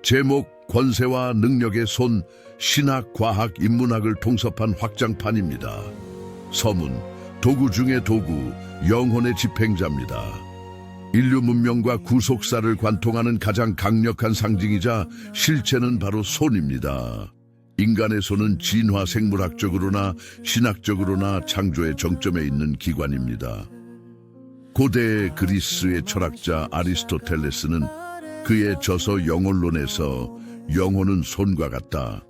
제목 권세와 능력의 손, 신학, 과학, 인문학을 통섭한 확장판입니다. 서문, 도구 중의 도구, 영혼의 집행자입니다. 인류 문명과 구속사를 관통하는 가장 강력한 상징이자 실체는 바로 손입니다. 인간의 손은 진화 생물학적으로나 신학적으로나 창조의 정점에 있는 기관입니다. 고대 그리스의 철학자 아리스토텔레스는 그의 저서 영혼론에서 영혼은 손과 같다.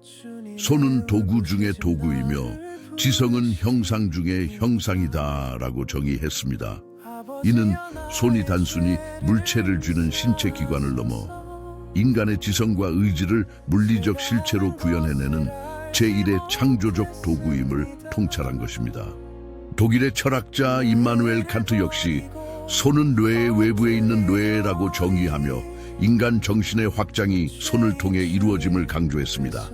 손은 도구 중의 도구이며 지성은 형상 중의 형상이다 라고 정의했습니다. 이는 손이 단순히 물체를 쥐는 신체 기관을 넘어 인간의 지성과 의지를 물리적 실체로 구현해내는 제1의 창조적 도구임을 통찰한 것입니다. 독일의 철학자 임마누엘 칸트 역시 손은 뇌의 외부에 있는 뇌라고 정의하며 인간 정신의 확장이 손을 통해 이루어짐을 강조했습니다.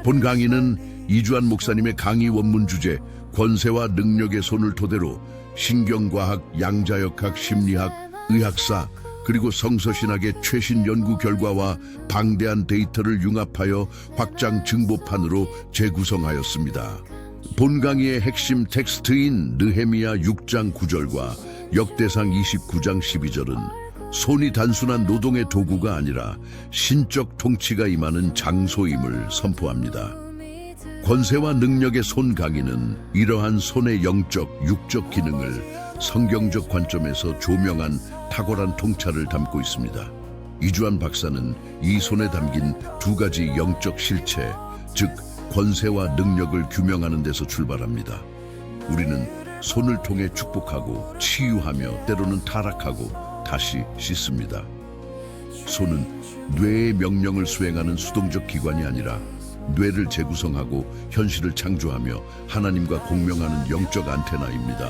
본 강의는 이주환 목사님의 강의 원문 주제 권세와 능력의 손을 토대로 신경과학, 양자역학, 심리학, 의학사 그리고 성서신학의 최신 연구 결과와 방대한 데이터를 융합하여 확장 증보판으로 재구성하였습니다. 본 강의의 핵심 텍스트인 느헤미야 6장 9절과 역대상 29장 12절은 손이 단순한 노동의 도구가 아니라 신적 통치가 임하는 장소임을 선포합니다. 권세와 능력의 손 강의는 이러한 손의 영적, 육적 기능을 성경적 관점에서 조명한 탁월한 통찰을 담고 있습니다. 이주환 박사는 이 손에 담긴 두 가지 영적 실체, 즉 권세와 능력을 규명하는 데서 출발합니다. 우리는 손을 통해 축복하고 치유하며 때로는 타락하고 다시 씻습니다. 손은 뇌의 명령을 수행하는 수동적 기관이 아니라 뇌를 재구성하고 현실을 창조하며 하나님과 공명하는 영적 안테나입니다.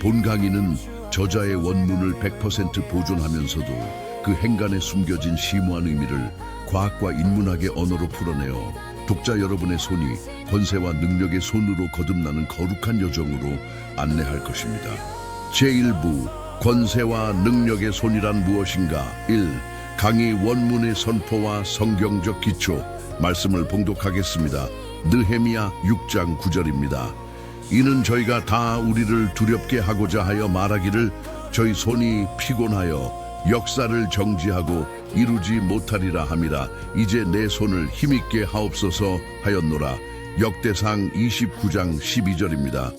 본 강의는 저자의 원문을 100% 보존하면서도 그 행간에 숨겨진 심오한 의미를 과학과 인문학의 언어로 풀어내어 독자 여러분의 손이 권세와 능력의 손으로 거듭나는 거룩한 여정으로 안내할 것입니다. 제1부 권세와 능력의 손이란 무엇인가? 1. 강의 원문의 선포와 성경적 기초 말씀을 봉독하겠습니다. 느헤미야 6장 9절입니다. 이는 저희가 다 우리를 두렵게 하고자 하여 말하기를 저희 손이 피곤하여 역사를 정지하고 이루지 못하리라 함이라. 이제 내 손을 힘있게 하옵소서 하였노라. 역대상 29장 12절입니다.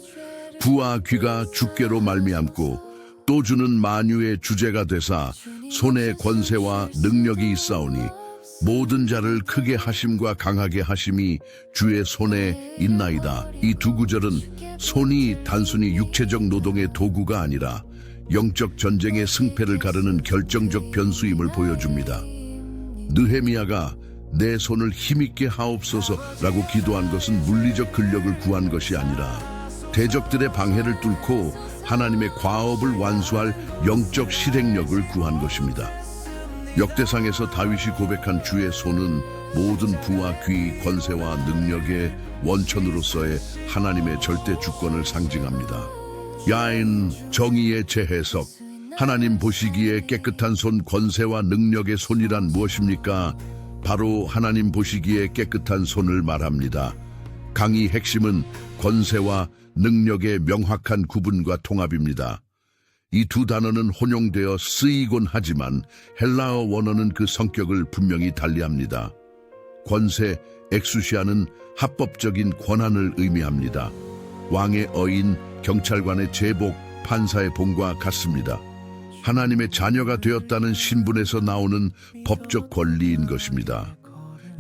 부와 귀가 주께로 말미암고 또 주는 만유의 주제가 되사 손에 권세와 능력이 있사오니 모든 자를 크게 하심과 강하게 하심이 주의 손에 있나이다. 이 두 구절은 손이 단순히 육체적 노동의 도구가 아니라 영적 전쟁의 승패를 가르는 결정적 변수임을 보여줍니다. 느헤미야가 내 손을 힘있게 하옵소서라고 기도한 것은 물리적 근력을 구한 것이 아니라 대적들의 방해를 뚫고 하나님의 과업을 완수할 영적 실행력을 구한 것입니다. 역대상에서 다윗이 고백한 주의 손은 모든 부와 귀, 권세와 능력의 원천으로서의 하나님의 절대 주권을 상징합니다. 야인 정의의 재해석, 하나님 보시기에 깨끗한 손, 권세와 능력의 손이란 무엇입니까? 바로 하나님 보시기에 깨끗한 손을 말합니다. 강의 핵심은 권세와 능력의 명확한 구분과 통합입니다. 이 두 단어는 혼용되어 쓰이곤 하지만 헬라어 원어는 그 성격을 분명히 달리합니다. 권세, 엑수시아는 합법적인 권한을 의미합니다. 왕의 어인, 경찰관의 제복, 판사의 봉과 같습니다. 하나님의 자녀가 되었다는 신분에서 나오는 법적 권리인 것입니다.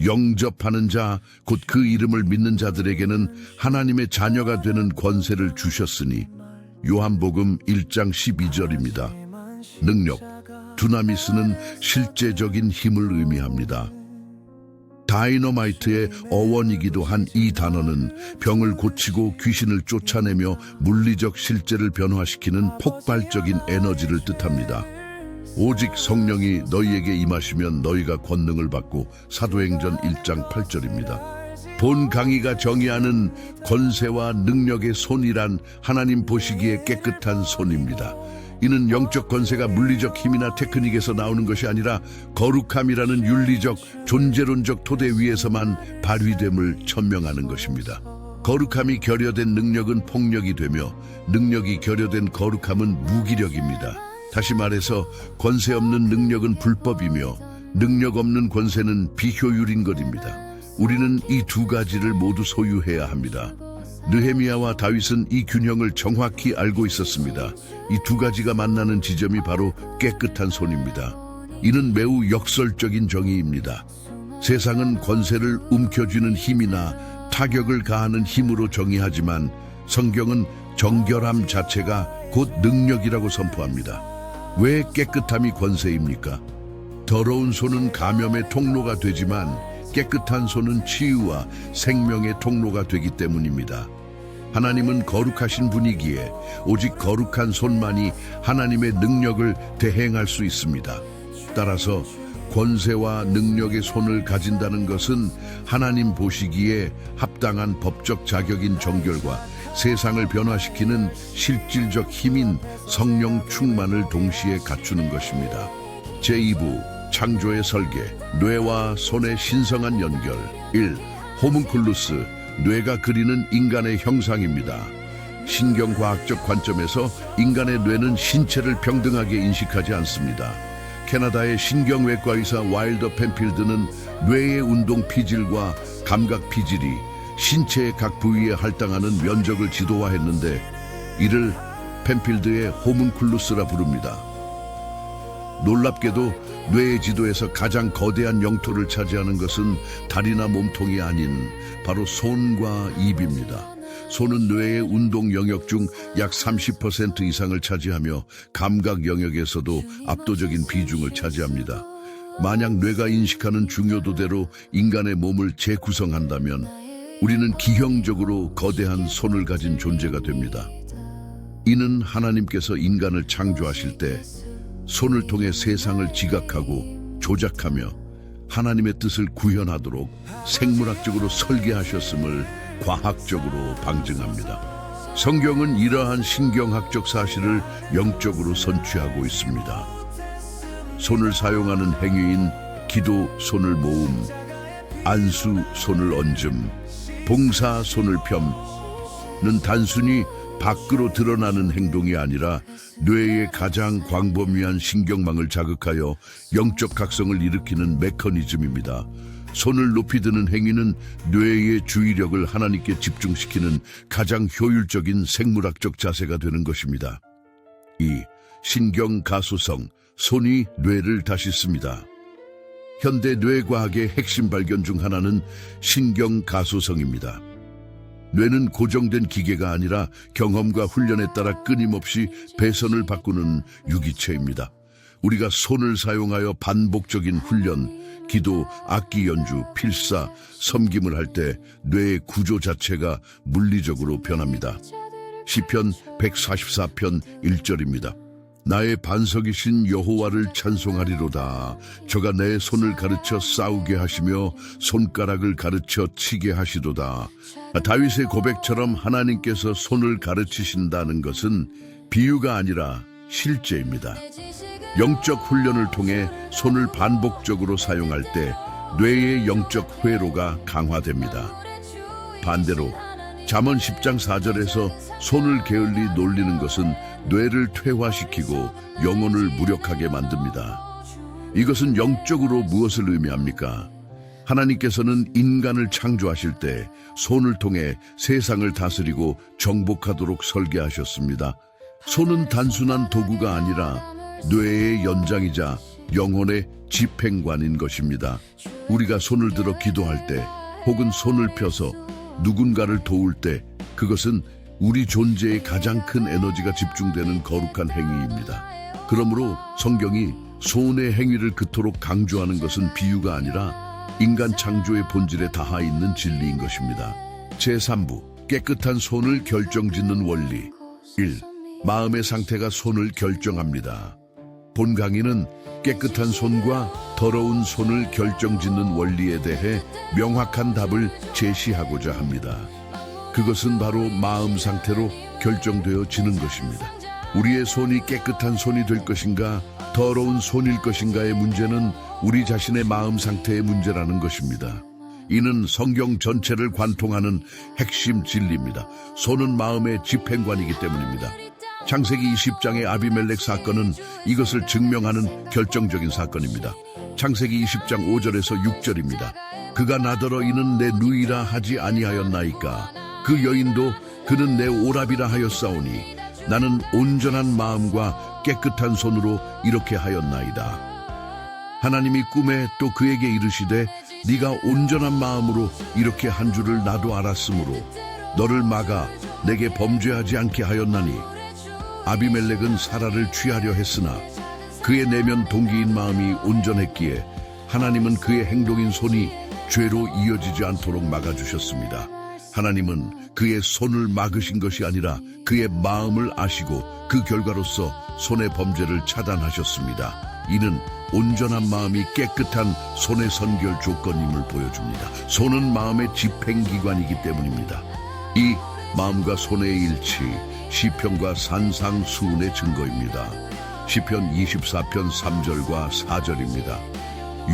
영접하는 자, 곧 그 이름을 믿는 자들에게는 하나님의 자녀가 되는 권세를 주셨으니 요한복음 1장 12절입니다. 능력, 두나미스는 실제적인 힘을 의미합니다. 다이너마이트의 어원이기도 한 이 단어는 병을 고치고 귀신을 쫓아내며 물리적 실제를 변화시키는 폭발적인 에너지를 뜻합니다. 오직 성령이 너희에게 임하시면 너희가 권능을 받고 사도행전 1장 8절입니다. 본 강의가 정의하는 권세와 능력의 손이란 하나님 보시기에 깨끗한 손입니다. 이는 영적 권세가 물리적 힘이나 테크닉에서 나오는 것이 아니라 거룩함이라는 윤리적, 존재론적 토대 위에서만 발휘됨을 천명하는 것입니다. 거룩함이 결여된 능력은 폭력이 되며 능력이 결여된 거룩함은 무기력입니다. 다시 말해서 권세 없는 능력은 불법이며 능력 없는 권세는 비효율인 것입니다. 우리는 이 두 가지를 모두 소유해야 합니다. 느헤미야와 다윗은 이 균형을 정확히 알고 있었습니다. 이 두 가지가 만나는 지점이 바로 깨끗한 손입니다. 이는 매우 역설적인 정의입니다. 세상은 권세를 움켜쥐는 힘이나 타격을 가하는 힘으로 정의하지만 성경은 정결함 자체가 곧 능력이라고 선포합니다. 왜 깨끗함이 권세입니까? 더러운 손은 감염의 통로가 되지만 깨끗한 손은 치유와 생명의 통로가 되기 때문입니다. 하나님은 거룩하신 분이기에 오직 거룩한 손만이 하나님의 능력을 대행할 수 있습니다. 따라서 권세와 능력의 손을 가진다는 것은 하나님 보시기에 합당한 법적 자격인 정결과 세상을 변화시키는 실질적 힘인 성령 충만을 동시에 갖추는 것입니다. 제2부 창조의 설계, 뇌와 손의 신성한 연결. 1. 호문클루스, 뇌가 그리는 인간의 형상입니다. 신경과학적 관점에서 인간의 뇌는 신체를 평등하게 인식하지 않습니다. 캐나다의 신경외과 의사 와일더 펜필드는 뇌의 운동 피질과 감각 피질이 신체의 각 부위에 할당하는 면적을 지도화했는데 이를 펜필드의 호문클루스라 부릅니다. 놀랍게도 뇌의 지도에서 가장 거대한 영토를 차지하는 것은 다리나 몸통이 아닌 바로 손과 입입니다. 손은 뇌의 운동 영역 중 약 30% 이상을 차지하며 감각 영역에서도 압도적인 비중을 차지합니다. 만약 뇌가 인식하는 중요도대로 인간의 몸을 재구성한다면 우리는 기형적으로 거대한 손을 가진 존재가 됩니다. 이는 하나님께서 인간을 창조하실 때 손을 통해 세상을 지각하고 조작하며 하나님의 뜻을 구현하도록 생물학적으로 설계하셨음을 과학적으로 방증합니다. 성경은 이러한 신경학적 사실을 영적으로 선취하고 있습니다. 손을 사용하는 행위인 기도, 손을 모음, 안수, 손을 얹음, 봉사, 손을 펴는 단순히 밖으로 드러나는 행동이 아니라 뇌의 가장 광범위한 신경망을 자극하여 영적 각성을 일으키는 메커니즘입니다. 손을 높이 드는 행위는 뇌의 주의력을 하나님께 집중시키는 가장 효율적인 생물학적 자세가 되는 것입니다. 2. 신경 가소성, 손이 뇌를 다시 씁니다. 현대 뇌과학의 핵심 발견 중 하나는 신경 가소성입니다. 뇌는 고정된 기계가 아니라 경험과 훈련에 따라 끊임없이 배선을 바꾸는 유기체입니다. 우리가 손을 사용하여 반복적인 훈련, 기도, 악기 연주, 필사, 섬김을 할 때 뇌의 구조 자체가 물리적으로 변합니다. 시편 144편 1절입니다. 나의 반석이신 여호와를 찬송하리로다. 저가 내 손을 가르쳐 싸우게 하시며 손가락을 가르쳐 치게 하시도다. 다윗의 고백처럼 하나님께서 손을 가르치신다는 것은 비유가 아니라 실제입니다. 영적 훈련을 통해 손을 반복적으로 사용할 때 뇌의 영적 회로가 강화됩니다. 반대로 잠언 10장 4절에서 손을 게을리 놀리는 것은 뇌를 퇴화시키고 영혼을 무력하게 만듭니다. 이것은 영적으로 무엇을 의미합니까? 하나님께서는 인간을 창조하실 때 손을 통해 세상을 다스리고 정복하도록 설계하셨습니다. 손은 단순한 도구가 아니라 뇌의 연장이자 영혼의 집행관인 것입니다. 우리가 손을 들어 기도할 때 혹은 손을 펴서 누군가를 도울 때 그것은 우리 존재의 가장 큰 에너지가 집중되는 거룩한 행위입니다. 그러므로 성경이 손의 행위를 그토록 강조하는 것은 비유가 아니라 인간 창조의 본질에 닿아 있는 진리인 것입니다. 제3부 깨끗한 손을 결정짓는 원리. 1. 마음의 상태가 손을 결정합니다. 본 강의는 깨끗한 손과 더러운 손을 결정짓는 원리에 대해 명확한 답을 제시하고자 합니다. 그것은 바로 마음 상태로 결정되어지는 것입니다. 우리의 손이 깨끗한 손이 될 것인가, 더러운 손일 것인가의 문제는 우리 자신의 마음 상태의 문제라는 것입니다. 이는 성경 전체를 관통하는 핵심 진리입니다. 손은 마음의 집행관이기 때문입니다. 창세기 20장의 아비멜렉 사건은 이것을 증명하는 결정적인 사건입니다. 창세기 20장 5절에서 6절입니다. 그가 나더러 이는 내 누이라 하지 아니하였나이까. 그 여인도 그는 내 오랍이라 하였사오니 나는 온전한 마음과 깨끗한 손으로 이렇게 하였나이다. 하나님이 꿈에 또 그에게 이르시되 네가 온전한 마음으로 이렇게 한 줄을 나도 알았으므로 너를 막아 내게 범죄하지 않게 하였나니. 아비멜렉은 사라를 취하려 했으나 그의 내면 동기인 마음이 온전했기에 하나님은 그의 행동인 손이 죄로 이어지지 않도록 막아주셨습니다. 하나님은 그의 손을 막으신 것이 아니라 그의 마음을 아시고 그 결과로서 손의 범죄를 차단하셨습니다. 이는 온전한 마음이 깨끗한 손의 선결 조건임을 보여줍니다. 손은 마음의 집행기관이기 때문입니다. 이 마음과 손의 일치, 시편과 산상수훈의 증거입니다. 시편 24편 3절과 4절입니다.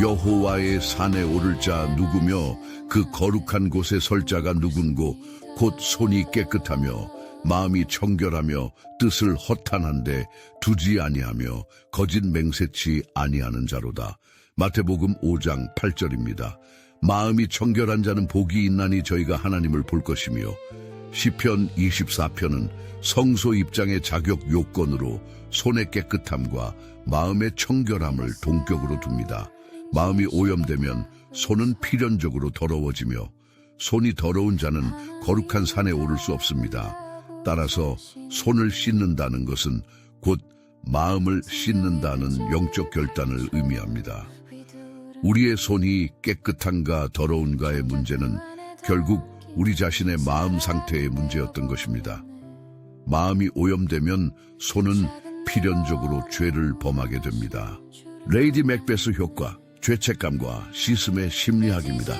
여호와의 산에 오를 자 누구며 그 거룩한 곳에 설 자가 누군고 곧 손이 깨끗하며 마음이 청결하며 뜻을 허탄한데 두지 아니하며 거짓 맹세치 아니하는 자로다. 마태복음 5장 8절입니다. 마음이 청결한 자는 복이 있나니 저희가 하나님을 볼 것이며 시편 24편은 성소 입장의 자격 요건으로 손의 깨끗함과 마음의 청결함을 동격으로 둡니다. 마음이 오염되면 손은 필연적으로 더러워지며 손이 더러운 자는 거룩한 산에 오를 수 없습니다. 따라서 손을 씻는다는 것은 곧 마음을 씻는다는 영적 결단을 의미합니다. 우리의 손이 깨끗한가 더러운가의 문제는 결국 우리 자신의 마음 상태의 문제였던 것입니다. 마음이 오염되면 손은 필연적으로 죄를 범하게 됩니다. 레이디 맥베스 효과, 죄책감과 씻음의 심리학입니다.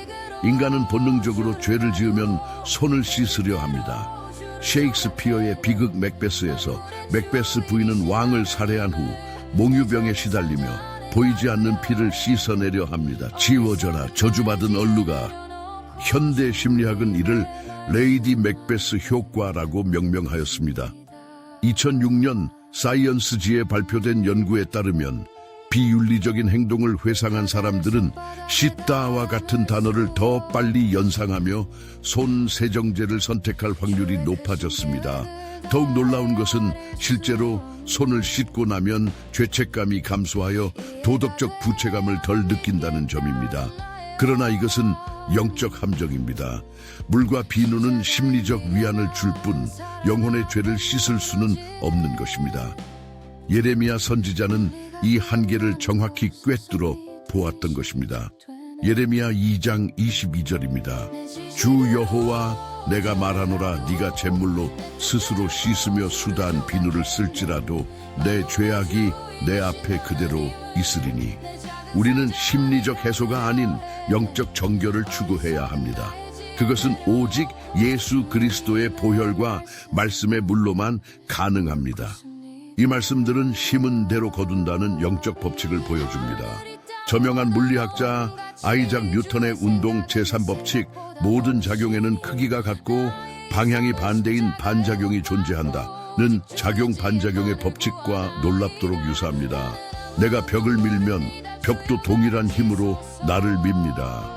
인간은 본능적으로 죄를 지으면 손을 씻으려 합니다. 셰익스피어의 비극 맥베스에서 맥베스 부인은 왕을 살해한 후 몽유병에 시달리며 보이지 않는 피를 씻어내려 합니다. 지워져라 저주받은 얼루가. 현대 심리학은 이를 레이디 맥베스 효과라고 명명하였습니다. 2006년 사이언스지에 발표된 연구에 따르면 비윤리적인 행동을 회상한 사람들은 씻다와 같은 단어를 더 빨리 연상하며 손 세정제를 선택할 확률이 높아졌습니다. 더욱 놀라운 것은 실제로 손을 씻고 나면 죄책감이 감소하여 도덕적 부채감을 덜 느낀다는 점입니다. 그러나 이것은 영적 함정입니다. 물과 비누는 심리적 위안을 줄 뿐 영혼의 죄를 씻을 수는 없는 것입니다. 예레미야 선지자는 이 한계를 정확히 꿰뚫어 보았던 것입니다. 예레미야 2장 22절입니다. 주 여호와 내가 말하노라 네가 잿물로 스스로 씻으며 수다한 비누를 쓸지라도 내 죄악이 내 앞에 그대로 있으리니. 우리는 심리적 해소가 아닌 영적 정결을 추구해야 합니다. 그것은 오직 예수 그리스도의 보혈과 말씀의 물로만 가능합니다. 이 말씀들은 심은 대로 거둔다는 영적 법칙을 보여줍니다. 저명한 물리학자 아이작 뉴턴의 운동 제3법칙 모든 작용에는 크기가 같고 방향이 반대인 반작용이 존재한다는 작용 반작용의 법칙과 놀랍도록 유사합니다. 내가 벽을 밀면 벽도 동일한 힘으로 나를 밉니다.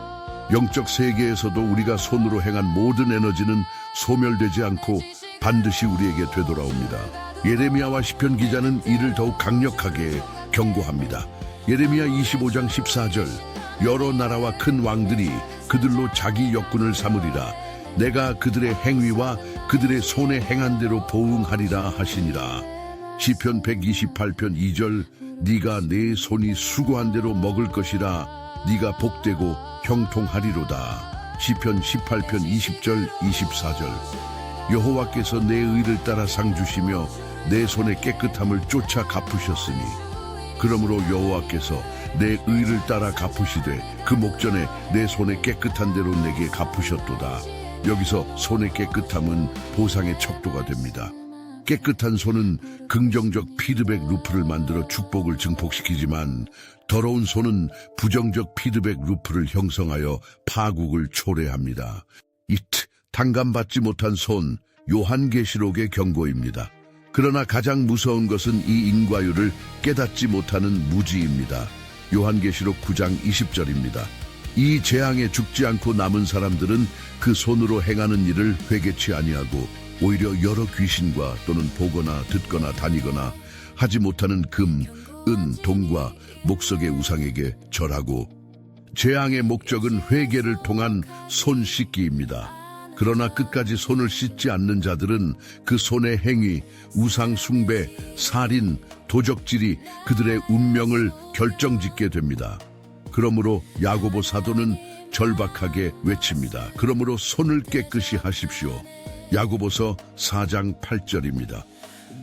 영적 세계에서도 우리가 손으로 행한 모든 에너지는 소멸되지 않고 반드시 우리에게 되돌아옵니다. 예레미야와 시편 기자는 이를 더욱 강력하게 경고합니다. 예레미야 25장 14절 여러 나라와 큰 왕들이 그들로 자기 역군을 삼으리라. 내가 그들의 행위와 그들의 손에 행한 대로 보응하리라 하시니라. 시편 128편 2절 네가 내 손이 수고한 대로 먹을 것이라. 네가 복되고 형통하리로다. 시편 18편 20절 24절 여호와께서 내 의를 따라 상 주시며 내 손의 깨끗함을 쫓아 갚으셨으니 그러므로 여호와께서 내 의를 따라 갚으시되 그 목전에 내 손의 깨끗한 대로 내게 갚으셨도다. 여기서 손의 깨끗함은 보상의 척도가 됩니다. 깨끗한 손은 긍정적 피드백 루프를 만들어 축복을 증폭시키지만 더러운 손은 부정적 피드백 루프를 형성하여 파국을 초래합니다. 당감받지 못한 손, 요한계시록의 경고입니다. 그러나 가장 무서운 것은 이 인과율을 깨닫지 못하는 무지입니다. 요한계시록 9장 20절입니다. 이 재앙에 죽지 않고 남은 사람들은 그 손으로 행하는 일을 회개치 아니하고 오히려 여러 귀신과 또는 보거나 듣거나 다니거나 하지 못하는 금, 은, 동과 목석의 우상에게 절하고 재앙의 목적은 회개를 통한 손 씻기입니다. 그러나 끝까지 손을 씻지 않는 자들은 그 손의 행위, 우상 숭배, 살인, 도적질이 그들의 운명을 결정짓게 됩니다. 그러므로 야고보 사도는 절박하게 외칩니다. 그러므로 손을 깨끗이 하십시오. 야고보서 4장 8절입니다.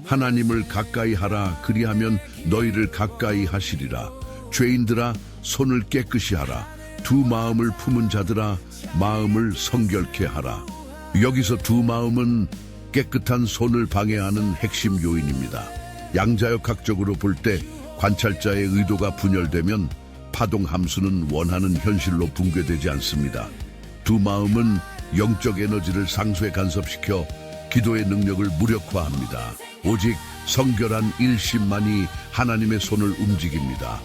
하나님을 가까이 하라. 그리하면 너희를 가까이 하시리라. 죄인들아 손을 깨끗이 하라. 두 마음을 품은 자들아 마음을 성결케 하라. 여기서 두 마음은 깨끗한 손을 방해하는 핵심 요인입니다. 양자역학적으로 볼 때 관찰자의 의도가 분열되면 파동 함수는 원하는 현실로 붕괴되지 않습니다. 두 마음은 영적 에너지를 상수에 간섭시켜 기도의 능력을 무력화합니다. 오직 성결한 일심만이 하나님의 손을 움직입니다.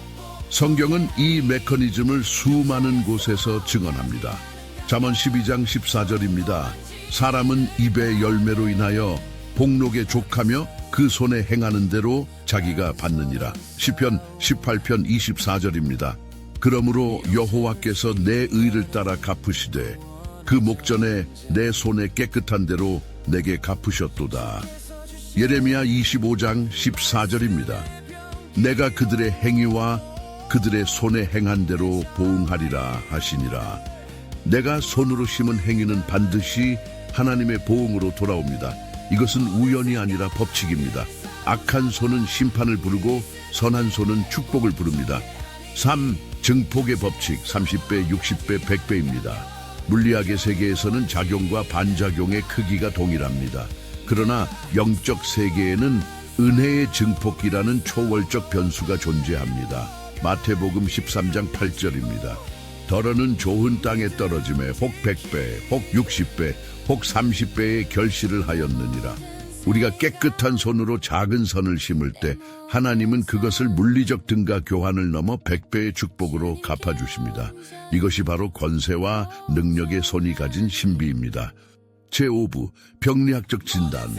성경은 이 메커니즘을 수많은 곳에서 증언합니다. 잠언 12장 14절입니다. 사람은 입의 열매로 인하여 복록에 족하며 그 손에 행하는 대로 자기가 받느니라. 시편 18편 24절입니다. 그러므로 여호와께서 내 의를 따라 갚으시되 그 목전에 내 손에 깨끗한 대로 내게 갚으셨도다. 예레미야 25장 14절입니다. 내가 그들의 행위와 그들의 손에 행한 대로 보응하리라 하시니라. 내가 손으로 심은 행위는 반드시 하나님의 보응으로 돌아옵니다. 이것은 우연이 아니라 법칙입니다. 악한 손은 심판을 부르고 선한 손은 축복을 부릅니다. 3. 증폭의 법칙 30배, 60배, 100배입니다. 물리학의 세계에서는 작용과 반작용의 크기가 동일합니다. 그러나 영적 세계에는 은혜의 증폭이라는 초월적 변수가 존재합니다. 마태복음 13장 8절입니다. 더러는 좋은 땅에 떨어짐에 혹 100배, 혹 60배, 혹 30배의 결실을 하였느니라. 우리가 깨끗한 손으로 작은 선을 심을 때 하나님은 그것을 물리적 등가 교환을 넘어 100배의 축복으로 갚아주십니다. 이것이 바로 권세와 능력의 손이 가진 신비입니다. 제5부 병리학적 진단.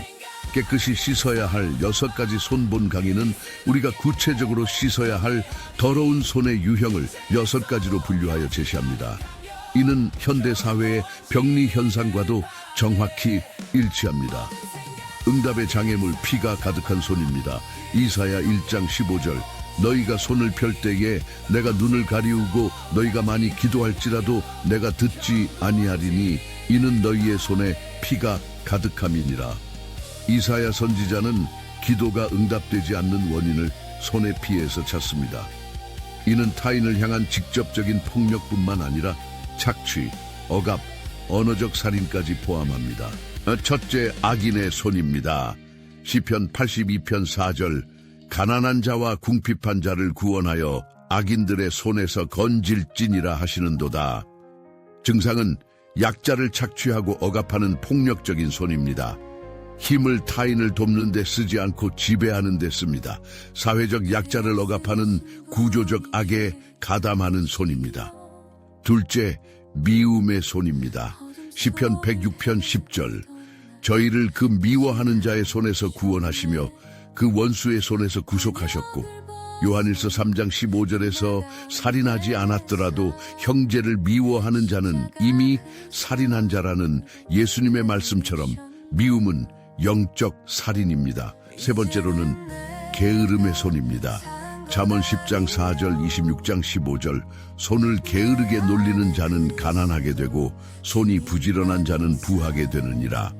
깨끗이 씻어야 할 6가지 손본 강의는 우리가 구체적으로 씻어야 할 더러운 손의 유형을 6가지로 분류하여 제시합니다. 이는 현대사회의 병리 현상과도 정확히 일치합니다. 응답의 장애물 피가 가득한 손입니다. 이사야 1장 15절. 너희가 손을 펼 때에 내가 눈을 가리우고 너희가 많이 기도할지라도 내가 듣지 아니하리니 이는 너희의 손에 피가 가득함이니라. 이사야 선지자는 기도가 응답되지 않는 원인을 손의 피에서 찾습니다. 이는 타인을 향한 직접적인 폭력뿐만 아니라 착취, 억압, 언어적 살인까지 포함합니다. 첫째, 악인의 손입니다. 시편 82편 4절. 가난한 자와 궁핍한 자를 구원하여 악인들의 손에서 건질지니라 하시는도다. 증상은 약자를 착취하고 억압하는 폭력적인 손입니다. 힘을 타인을 돕는 데 쓰지 않고 지배하는 데 씁니다. 사회적 약자를 억압하는 구조적 악에 가담하는 손입니다. 둘째, 미움의 손입니다. 시편 106편 10절. 저희를 그 미워하는 자의 손에서 구원하시며 그 원수의 손에서 구속하셨고, 요한일서 3장 15절에서 살인하지 않았더라도 형제를 미워하는 자는 이미 살인한 자라는 예수님의 말씀처럼 미움은 영적 살인입니다. 세 번째로는 게으름의 손입니다. 잠언 10장 4절, 26장 15절. 손을 게으르게 놀리는 자는 가난하게 되고 손이 부지런한 자는 부하게 되느니라.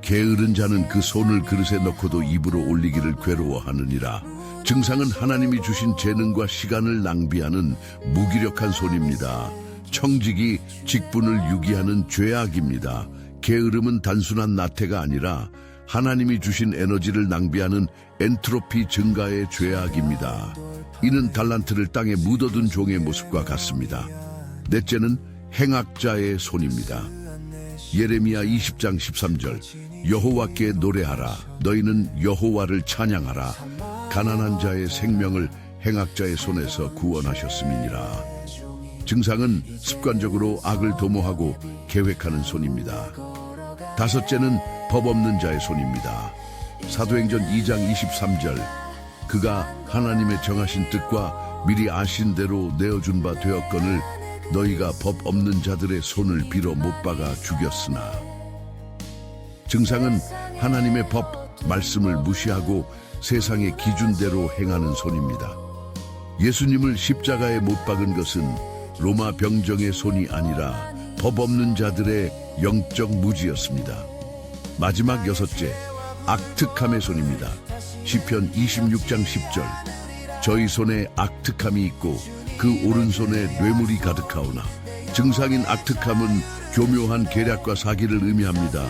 게으른 자는 그 손을 그릇에 넣고도 입으로 올리기를 괴로워하느니라. 증상은 하나님이 주신 재능과 시간을 낭비하는 무기력한 손입니다. 청직이 직분을 유기하는 죄악입니다. 게으름은 단순한 나태가 아니라 하나님이 주신 에너지를 낭비하는 엔트로피 증가의 죄악입니다. 이는 달란트를 땅에 묻어둔 종의 모습과 같습니다. 넷째는 행악자의 손입니다. 예레미야 20장 13절 여호와께 노래하라. 너희는 여호와를 찬양하라. 가난한 자의 생명을 행악자의 손에서 구원하셨음이니라. 증상은 습관적으로 악을 도모하고 계획하는 손입니다. 다섯째는 법 없는 자의 손입니다. 사도행전 2장 23절 그가 하나님의 정하신 뜻과 미리 아신 대로 내어준 바 되었거늘 너희가 법 없는 자들의 손을 빌어 못 박아 죽였으나. 증상은 하나님의 법, 말씀을 무시하고 세상의 기준대로 행하는 손입니다. 예수님을 십자가에 못 박은 것은 로마 병정의 손이 아니라 법 없는 자들의 영적 무지였습니다. 마지막 여섯째, 악특함의 손입니다. 시편 26장 10절 저희 손에 악특함이 있고 그 오른손에 뇌물이 가득하오나. 증상인 악특함은 교묘한 계략과 사기를 의미합니다.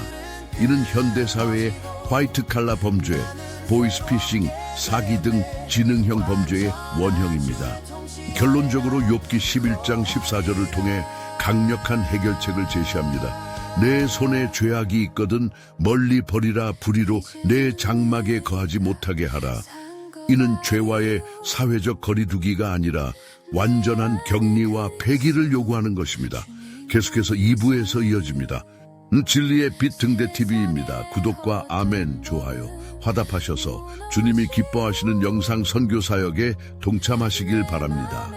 이는 현대사회의 화이트칼라 범죄, 보이스피싱, 사기 등 지능형 범죄의 원형입니다. 결론적으로 욥기 11장 14절을 통해 강력한 해결책을 제시합니다. 내 손에 죄악이 있거든 멀리 버리라. 불의로 내 장막에 거하지 못하게 하라. 이는 죄와의 사회적 거리두기가 아니라 완전한 격리와 폐기를 요구하는 것입니다. 계속해서 2부에서 이어집니다. 진리의 빛 등대TV입니다. 구독과 아멘, 좋아요, 화답하셔서 주님이 기뻐하시는 영상 선교 사역에 동참하시길 바랍니다.